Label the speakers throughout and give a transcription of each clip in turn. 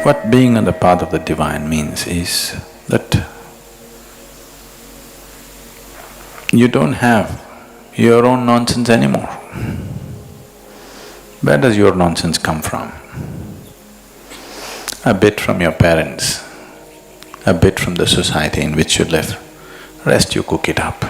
Speaker 1: What being on the path of the divine means is that you don't have your own nonsense anymore. Where does your nonsense come from? A bit from your parents, a bit from the society in which you live, rest you cook it up.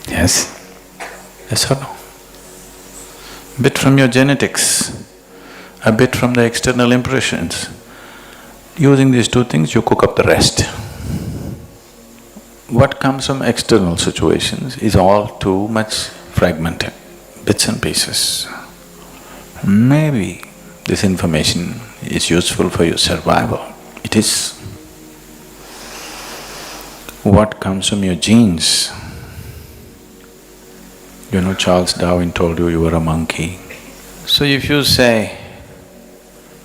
Speaker 1: Yes? Yes or no? Bit from your genetics, a bit from the external impressions. Using these two things, you cook up the rest. What comes from external situations is all too much fragmented, bits and pieces. Maybe this information is useful for your survival. It is. What comes from your genes? You know, Charles Darwin told you were a monkey. So if you say,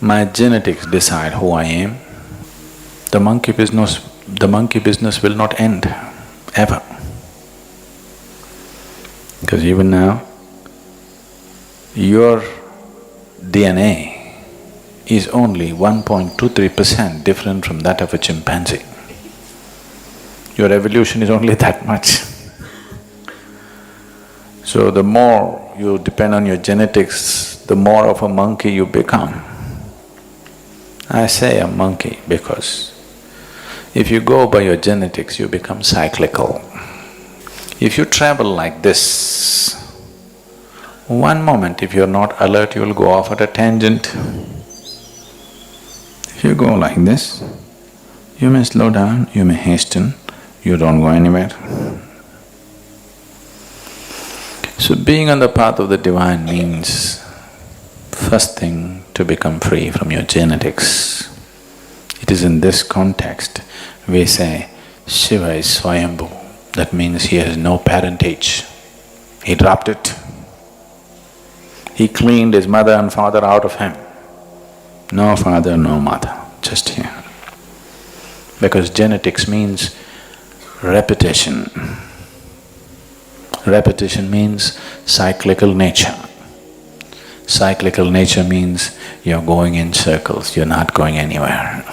Speaker 1: my genetics decide who I am, the monkey business will not end, ever. Because even now, your DNA is only 1.23% different from that of a chimpanzee. Your evolution is only that much. So the more you depend on your genetics, the more of a monkey you become. I say a monkey because if you go by your genetics, you become cyclical. If you travel like this, one moment if you're not alert, you'll go off at a tangent. If you go like this, you may slow down, you may hasten, you don't go anywhere. So being on the path of the divine means, first thing, to become free from your genetics. It is in this context we say Shiva is Swayambhu. That means he has no parentage. He dropped it. He cleaned his mother and father out of him. No father, no mother, just here. Because genetics means repetition. Repetition means cyclical nature. Cyclical nature means you're going in circles, you're not going anywhere.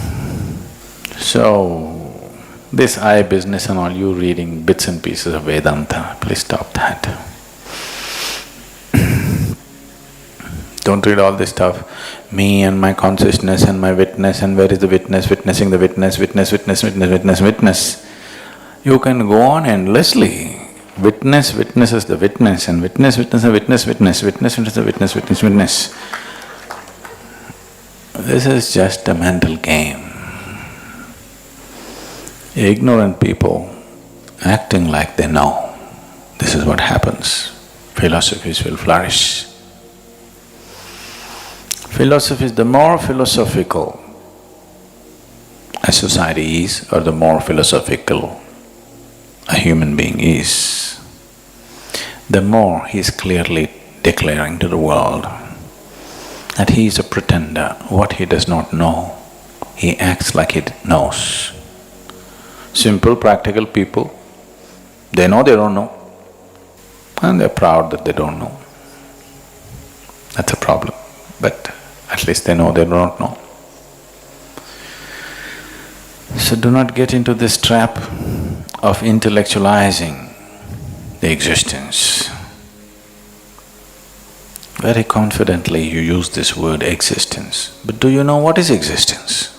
Speaker 1: So, this I business and all, you reading bits and pieces of Vedanta, please stop that. Don't read all this stuff, me and my consciousness and my witness and where is the witness, witnessing the witness, witness. You can go on endlessly. Witness witnesses the witness and witness witnesses the witness, witness witnesses the witness. This is just a mental game. Ignorant people acting like they know, this is what happens. Philosophies will flourish. Philosophies, the more philosophical a society is, or the more philosophical a human being is, the more he is clearly declaring to the world that he is a pretender. What he does not know, he acts like he knows. Simple, practical people, they know they don't know, and they're proud that they don't know. That's a problem, but at least they know they don't know. So do not get into this trap of intellectualizing the existence. Very confidently you use this word existence, but do you know what is existence?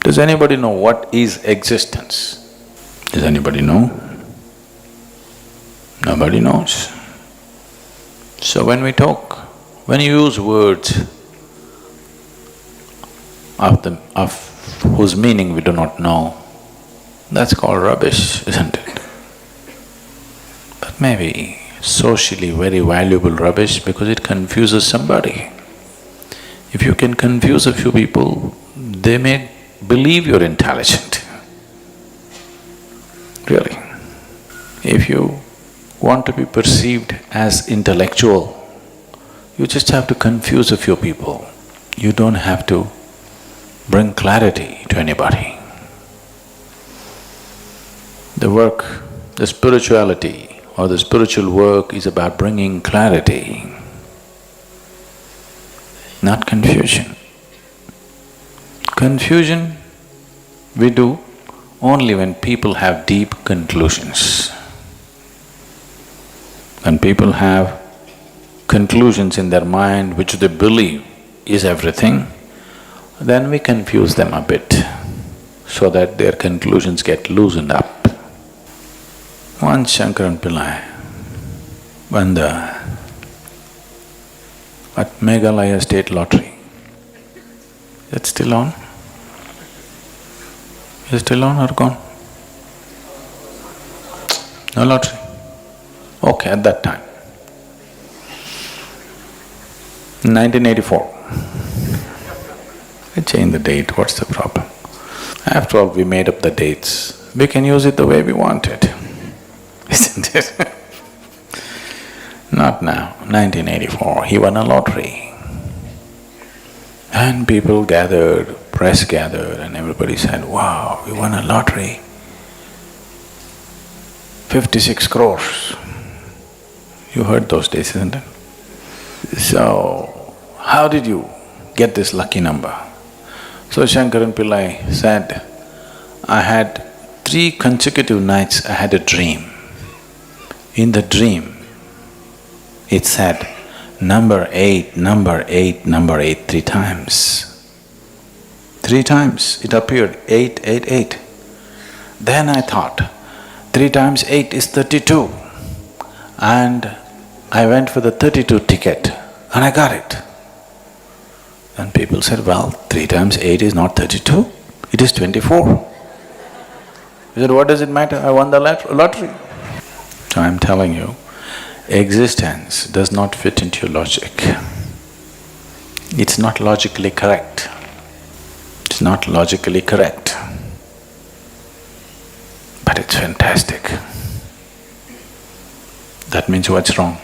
Speaker 1: Does anybody know what is existence? Does anybody know? Nobody knows. So when we talk, when you use words of whose meaning we do not know, that's called rubbish, isn't it? But maybe socially very valuable rubbish because it confuses somebody. If you can confuse a few people, they may believe you're intelligent. Really. If you want to be perceived as intellectual, you just have to confuse a few people. You don't have to bring clarity to anybody. The work, the spirituality or the spiritual work is about bringing clarity, not confusion. Confusion we do only when people have deep conclusions. When people have conclusions in their mind which they believe is everything, then we confuse them a bit so that their conclusions get loosened up. Once Shankaran Pillai won at Meghalaya State Lottery. Is it still on? Is it still on or gone? No lottery? Okay, at that time. 1984. We change the date, what's the problem? After all, we made up the dates. We can use it the way we want it, isn't it? Not now, 1984, he won a lottery. And people gathered, press gathered, and everybody said, wow, we won a lottery. 56 crores. You heard those days, isn't it? So, how did you get this lucky number? So Shankaran Pillai said, I had 3 consecutive nights I had a dream. In the dream, it said, number 8, number 8, number 8 3 times. 3 times it appeared, 8, 8, 8. Then I thought, 3 times 8 is 32. And I went for the 32 ticket and I got it. And people said, well, 3 times 8 is not 32, it is 24. I said, what does it matter? I won the lottery. So I'm telling you, existence does not fit into your logic. It's not logically correct. It's not logically correct. But it's fantastic. That means what's wrong?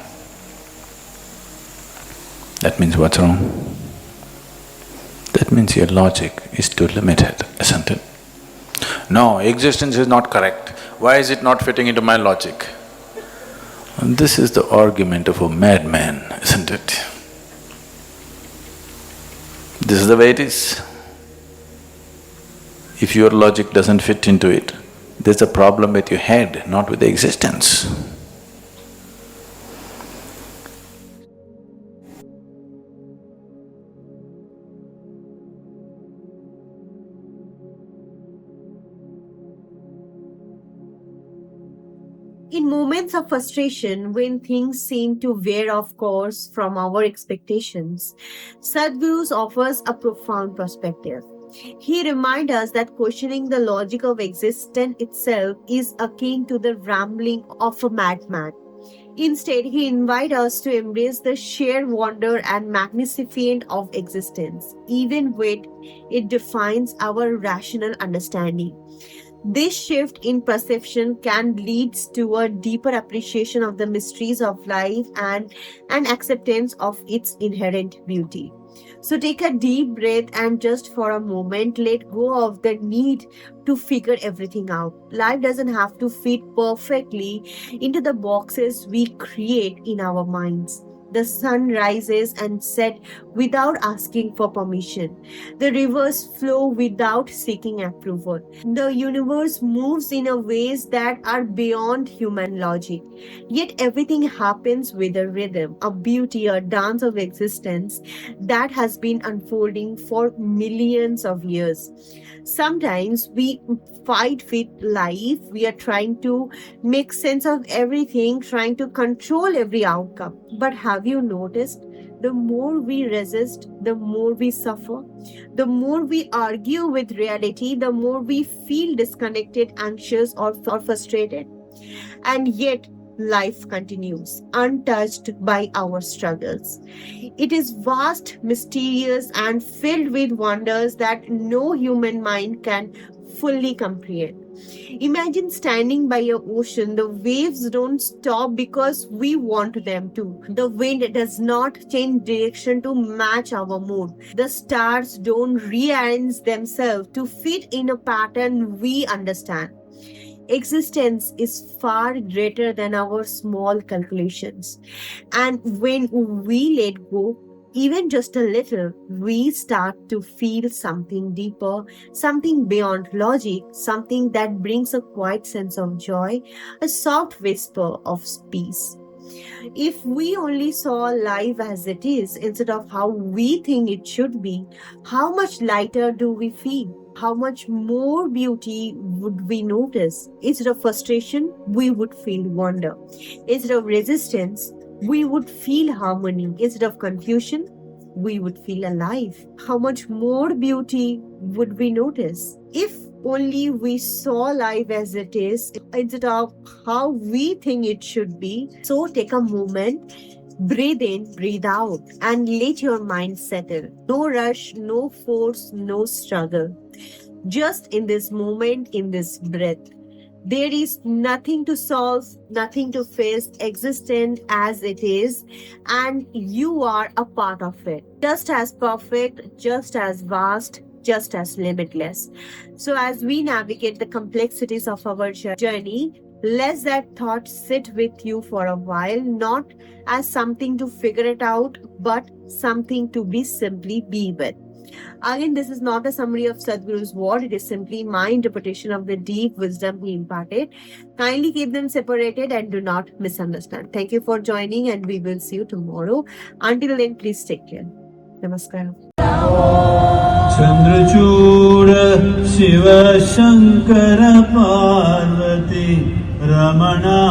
Speaker 1: That means what's wrong? That means your logic is too limited, isn't it? No, existence is not correct. Why is it not fitting into my logic? And this is the argument of a madman, isn't it? This is the way it is. If your logic doesn't fit into it, there's a problem with your head, not with the existence.
Speaker 2: In moments of frustration, when things seem to veer off course from our expectations, Sadhguru offers a profound perspective. He reminds us that questioning the logic of existence itself is akin to the rambling of a madman. Instead, he invites us to embrace the sheer wonder and magnificence of existence, even when it defines our rational understanding. This shift in perception can lead to a deeper appreciation of the mysteries of life and an acceptance of its inherent beauty. So take a deep breath and just for a moment let go of the need to figure everything out. Life doesn't have to fit perfectly into the boxes we create in our minds. The sun rises and sets without asking for permission. The rivers flow without seeking approval. The universe moves in a ways that are beyond human logic. Yet everything happens with a rhythm, a beauty, a dance of existence that has been unfolding for millions of years. Sometimes we fight with life, we are trying to make sense of everything, trying to control every outcome. But have you noticed? The more we resist, the more we suffer. The more we argue with reality, the more we feel disconnected, anxious, or frustrated. And yet, life continues, untouched by our struggles. It is vast, mysterious, and filled with wonders that no human mind can fully comprehend. Imagine standing by an ocean. The waves don't stop because we want them to. The wind does not change direction to match our mood. The stars don't rearrange themselves to fit in a pattern we understand. Existence is far greater than our small calculations. And when we let go, even just a little, we start to feel something deeper, something beyond logic, something that brings a quiet sense of joy, a soft whisper of peace. If we only saw life as it is instead of how we think it should be, how much lighter do we feel? How much more beauty would we notice? Instead of frustration, we would feel wonder. Instead of resistance, we would feel harmony. Instead of confusion, we would feel alive. How much more beauty would we notice if only we saw life as it is instead of how we think it should be? So take a moment, breathe in, breathe out, and let your mind settle. No rush, no force, no struggle. Just in this moment, in this breath. There is nothing to solve, nothing to face, existent as it is, and you are a part of it. Just as perfect, just as vast, just as limitless. So, as we navigate the complexities of our journey, let that thought sit with you for a while, not as something to figure it out, but something to be simply be with. Again, this is not a summary of Sadhguru's word, it is simply my interpretation of the deep wisdom he imparted. Kindly keep them separated and do not misunderstand. Thank you for joining, and we will see you tomorrow. Until then, please take care. Namaskar.
Speaker 3: Chandrachud Shiv Shankar Parvati Ramana